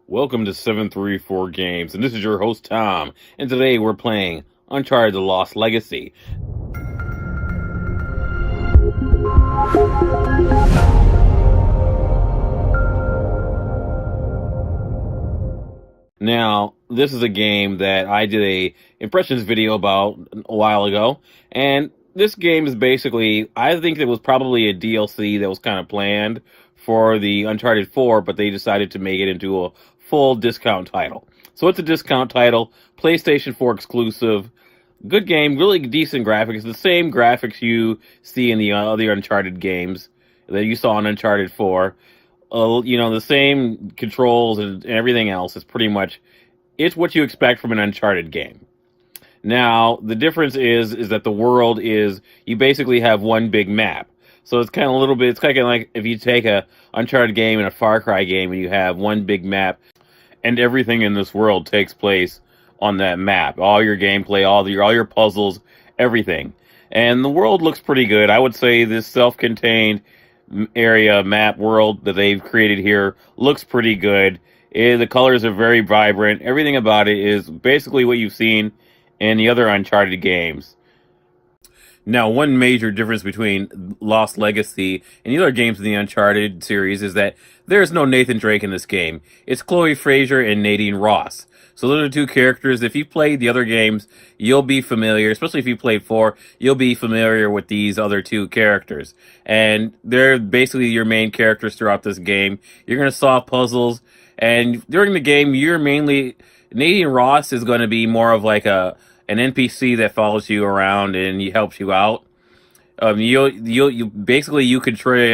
Welcome to 734 Games, and this is your host Tom, and today we're playing Uncharted The Lost Legacy. Now, this is a game that I did a impressions video about a while ago, and this game is basically, I think it was probably a DLC that was kind of planned for the Uncharted 4, but they decided to make it into a full discount title. So it's a discount title, PlayStation 4 exclusive, good game, really decent graphics, the same graphics you see in the other Uncharted games that you saw in Uncharted 4. The same controls and everything else is pretty much it's what you expect from an Uncharted game. Now, the difference is that the world is you basically have one big map. So it's kind of a little bit it's kind of like if you take a Uncharted game and a Far Cry game and you have one big map and everything in this world takes place on that map. All your gameplay, all your puzzles, everything. And the world looks pretty good. I would say this self-contained area map world that they've created here looks pretty good. The colors are very vibrant. Everything about it is basically what you've seen in the other Uncharted games. Now, one major difference between Lost Legacy and the other games in the Uncharted series is that there's no Nathan Drake in this game. It's Chloe Frazer and Nadine Ross. So those are two characters. If you've played the other games, you'll be familiar, especially if you played 4, you'll be familiar with these other two characters. And they're basically your main characters throughout this game. You're going to solve puzzles, and during the game, Nadine Ross is going to be more of like an NPC that follows you around and he helps you out. You basically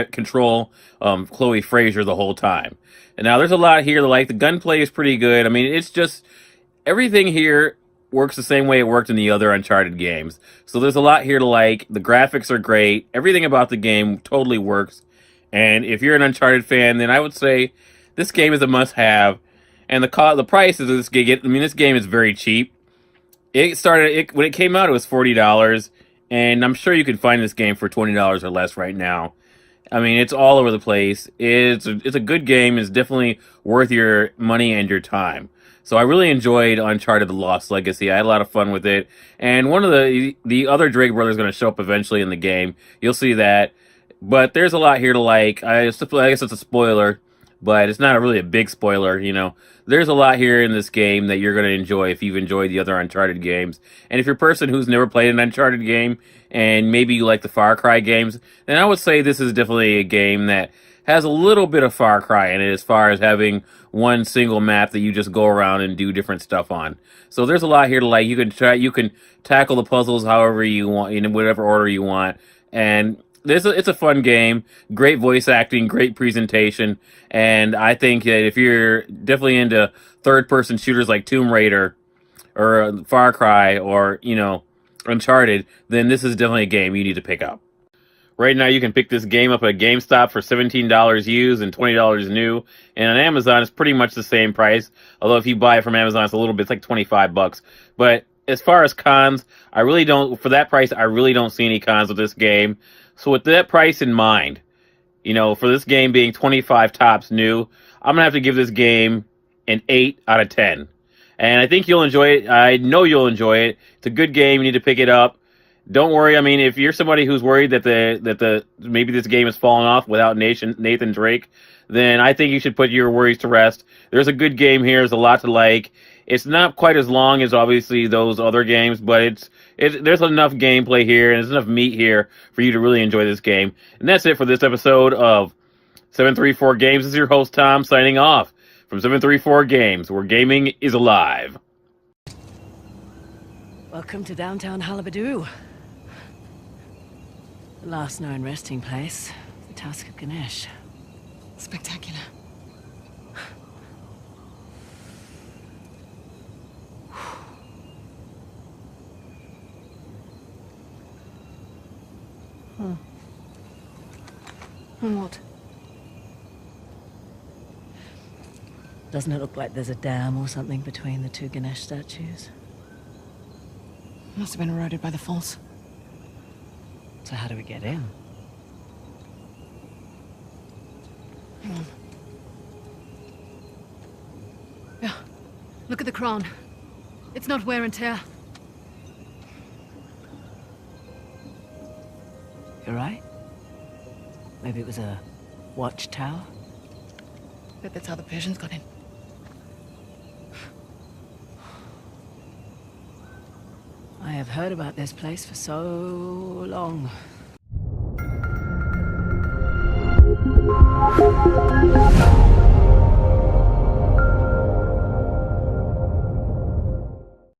control Chloe Frazer the whole time. And now there's a lot here. Like the gunplay is pretty good. I mean, it's just everything here works the same way it worked in the other Uncharted games. So there's a lot here to like. The graphics are great. Everything about the game totally works. And if you're an Uncharted fan, then I would say this game is a must-have. And the price of this game, I mean, this game is very cheap. When it came out, it was $40, and I'm sure you can find this game for $20 or less right now. I mean, it's all over the place. It's a good game. It's definitely worth your money and your time. So I really enjoyed Uncharted: The Lost Legacy. I had a lot of fun with it. And one of the other Drake brothers is going to show up eventually in the game. You'll see that. But there's a lot here to like. I guess it's a spoiler, but it's not really a big spoiler. There's a lot here in this game that you're going to enjoy if you've enjoyed the other Uncharted games. And if you're a person who's never played an Uncharted game, and maybe you like the Far Cry games, then I would say this is definitely a game that has a little bit of Far Cry in it as far as having one single map that you just go around and do different stuff on. So there's a lot here to like. You can tackle the puzzles however you want, in whatever order you want. And it's a fun game, great voice acting, great presentation, and I think that if you're definitely into third-person shooters like Tomb Raider or Far Cry or, Uncharted, then this is definitely a game you need to pick up. Right now, you can pick this game up at GameStop for $17 used and $20 new, and on Amazon, it's pretty much the same price, although if you buy it from Amazon, it's like $25. But as far as cons, for that price, I really don't see any cons with this game. So with that price in mind, for this game being 25 tops new, I'm going to have to give this game an 8 out of 10. And I think you'll enjoy it. I know you'll enjoy it. It's a good game. You need to pick it up. Don't worry. I mean, if you're somebody who's worried that maybe this game is falling off without Nathan Drake, then I think you should put your worries to rest. There's a good game here. There's a lot to like. It's not quite as long as obviously those other games, but there's enough gameplay here and there's enough meat here for you to really enjoy this game. And that's it for this episode of 734 Games. This is your host Tom signing off from 734 Games, where gaming is alive. Welcome to downtown Halabadoo. The last known resting place, the Task of Ganesh. Spectacular. What? Doesn't it look like there's a dam or something between the two Ganesh statues? Must have been eroded by the falls. So how do we get in? Hang on. Yeah. Look at the crown. It's not wear and tear. You're right. Maybe it was a watchtower? Bet that's how the Persians got in. I have heard about this place for so long.